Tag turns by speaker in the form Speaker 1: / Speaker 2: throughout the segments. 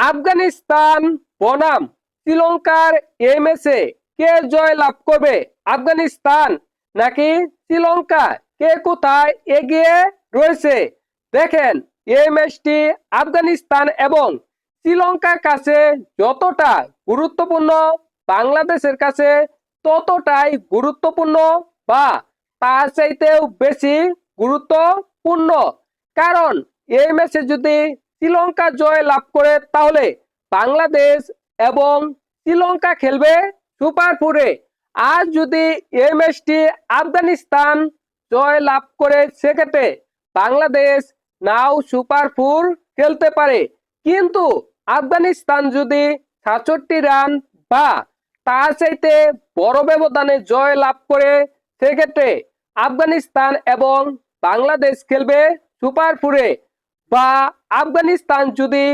Speaker 1: আফগানিস্তান বনাম শ্রীলঙ্কার এই ম্যাচে কে জয় লাভ করবে? আফগানিস্তান নাকি শ্রীলঙ্কা? কে কোথায় এগিয়ে রয়েছে? দেখেন, এই ম্যাচটি আফগানিস্তান এবং শ্রীলঙ্কার কাছে যতটা গুরুত্বপূর্ণ, বাংলাদেশের কাছে ততটাই গুরুত্বপূর্ণ বা তার চাইতেও বেশি গুরুত্বপূর্ণ। কারণ এই ম্যাচে যদি শ্রীলঙ্কা জয় লাভ করে তাহলে বাংলাদেশ এবং শ্রীলঙ্কা খেলবে সুপার ফোরে। আর যদি এই ম্যাচটি আফগানিস্তান জয় লাভ করে সেক্ষেত্রে বাংলাদেশ নাও সুপার ফোর খেলতে পারে। কিন্তু আফগানিস্তান যদি ৬৭ রান বা তার চাইতে বড় ব্যবধানে জয় লাভ করে সেক্ষেত্রে আফগানিস্তান এবং বাংলাদেশ খেলবে সুপার ফোরে। বা আফগানিস্তান যদি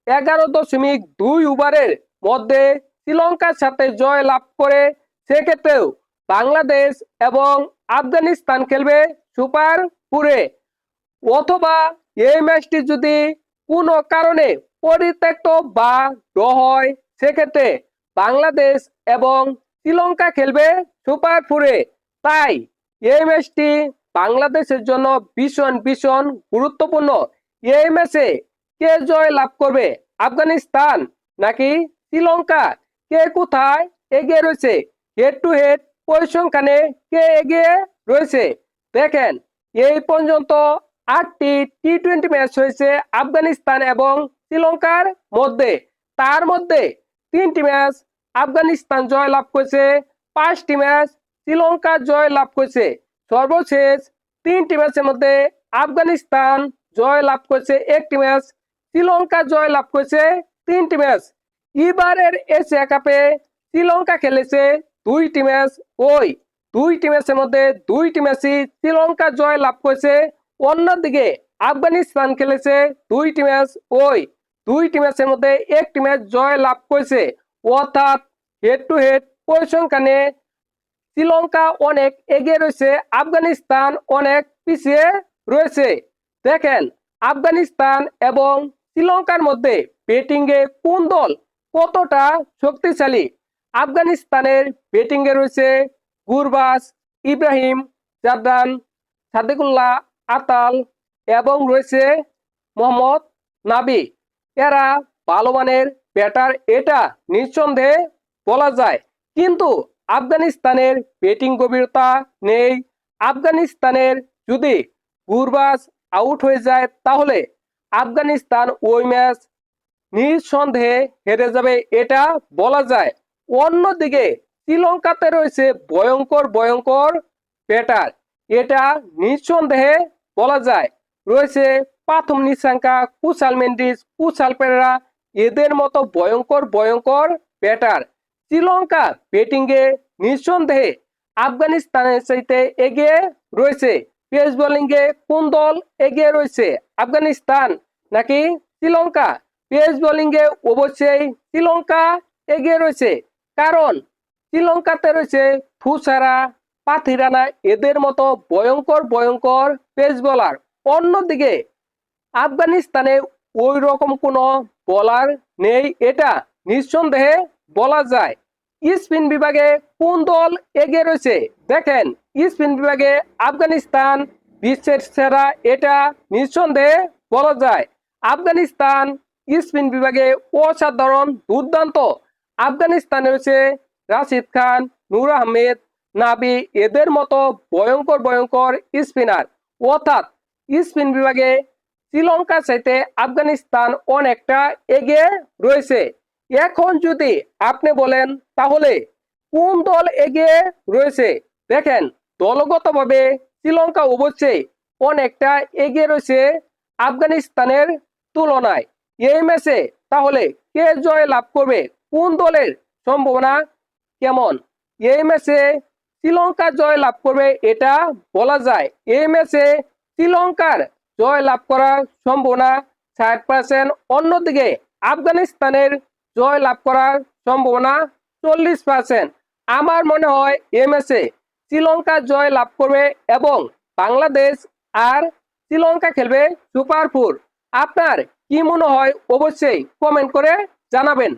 Speaker 1: 11.2 ওভারের মধ্যে শ্রীলঙ্কার সাথে জয় লাভ করে সেক্ষেত্রেও বাংলাদেশ এবং আফগানিস্তান খেলবে সুপার ফোরে। অথবা এই ম্যাচটি যদি কোনো কারণে পরিত্যক্ত বা ড্র হয় সেক্ষেত্রে বাংলাদেশ এবং শ্রীলঙ্কা খেলবে সুপার ফোরে। তাই এই ম্যাচটি বাংলাদেশের জন্য ভীষণ ভীষণ গুরুত্বপূর্ণ। এই ম্যাচে কে জয় লাভ করবে? আফগানিস্তান নাকি শ্রীলঙ্কা? কে কোথায় এগিয়ে রয়েছে? হেড টু হেড পরিসংখ্যানে কে এগিয়ে রয়েছে? দেখেন, এই পর্যন্ত ৮টি টি-20 ম্যাচ হয়েছে আফগানিস্তান এবং শ্রীলঙ্কার মধ্যে। তার মধ্যে 3টি ম্যাচ আফগানিস্তান জয় লাভ করেছে, 5টি ম্যাচ শ্রীলঙ্কা জয় লাভ করেছে। সর্বশেষ 3টি ম্যাচের মধ্যে আফগানিস্তান জয় লাভ করেছে 1টি ম্যাচ, শ্রীলঙ্কা জয় লাভ করেছে 3টি ম্যাচ। এবারের এশিয়া কাপে শ্রীলঙ্কা খেলেছে 2টি ম্যাচ। ওই 2টি ম্যাচের মধ্যে 2টি ম্যাচই শ্রীলঙ্কা জয় লাভ করেছে। অন্যদিকে আফগানিস্তান খেলেছে 2টি ম্যাচ। ওই 2টি ম্যাচের মধ্যে 1টি ম্যাচ জয় লাভ করেছে। অর্থাৎ হেড টু হেড পরিসংখ্যানে শ্রীলঙ্কা অনেক এগিয়ে রয়েছে, আফগানিস্তান অনেক পিছিয়ে রয়েছে। দেখেন, আফগানিস্তান এবং শ্রীলঙ্কার মধ্যে ব্যাটিংয়ে কোন দল কতটা শক্তিশালী? আফগানিস্তানের ব্যাটিংয়ে রয়েছে গুরবাজ, ইব্রাহিম, জাদরান, সাদেকুল্লাহ, আতাল এবং রয়েছে মোহাম্মদ নাবি। এরা ভালো মানের ব্যাটার, এটা নিঃসন্দেহে বলা যায়। কিন্তু আফগানিস্তানের ব্যাটিং গভীরতা নেই। আফগানিস্তানের যদি গুরবাজ আউট হয়ে যায় তাহলে আফগানিস্তান ওই ম্যাচ নিঃসন্দেহে হেরে যাবে, এটা বলা যায়। অন্যদিকে শ্রীলঙ্কাতে রয়েছে ভয়ঙ্কর ভয়ঙ্কর ব্যাটার, এটা নিঃসন্দেহে বলা যায়। রয়েছে প্রথম নিশাঙ্কা, কুশাল মেন্ডিস, কুশাল পেরেরা, এদের মতো ভয়ঙ্কর ভয়ঙ্কর ব্যাটার। শ্রীলঙ্কা ব্যাটিংয়ে নিঃসন্দেহে আফগানিস্তানের চাইতে এগিয়ে রয়েছে। পেস বোলিংয়ে কোন দল এগিয়ে রয়েছে? আফগানিস্তান নাকি শ্রীলঙ্কা? পেস বোলিংয়ে অবশ্যই শ্রীলঙ্কা এগিয়ে রয়েছে। কারণ শ্রীলঙ্কাতে রয়েছে থুসারা, পাথিরানা, এদের মতো ভয়ঙ্কর ভয়ঙ্কর পেস বোলার। অন্যদিকে আফগানিস্তানে ওই রকম কোনো বোলার নেই, এটা নিঃসন্দেহে বলা যায়। স্পিন বিভাগে কোন দল এগিয়ে রয়েছে? দেখেন, স্পিন বিভাগে আফগানিস্তান বিশ্বের সেরা, এটা নিঃসন্দেহে বলা যায়। আফগানিস্তান স্পিন বিভাগে অসাধারণ দুর্দান্ত। আফগানিস্তানে রয়েছে রাশিদ খান, নূর আহমেদ, নাবি, এদের মতো ভয়ঙ্কর ভয়ঙ্কর স্পিনার। অর্থাৎ স্পিন বিভাগে শ্রীলঙ্কার চাইতে আফগানিস্তান অনেকটা এগিয়ে রয়েছে। এখন যদি আপনি বলেন তাহলে কোন দল এগিয়ে রয়েছে? দেখেন, দলগতভাবে শ্রীলঙ্কা অবশ্যই অনেকটা এগিয়ে রয়েছে আফগানিস্তানের তুলনায়। এই ম্যাচে তাহলে কে জয় লাভ করবে? কোন দলের সম্ভাবনা কেমন? এই ম্যাচে শ্রীলঙ্কা জয় লাভ করবে, এটা বলা যায়। এই ম্যাচে শ্রীলঙ্কার জয় লাভ করার সম্ভাবনা 60%। অন্যদিকে আফগানিস্তানের জয় লাভ করার সম্ভাবনা 40%। আমার মনে হয় এই ম্যাচে শ্রীলঙ্কা জয় লাভ করবে এবং বাংলাদেশ আর শ্রীলঙ্কা খেলবে সুপার ফোর। আপনার কি মনে হয় অবশ্যই কমেন্ট করে জানাবেন।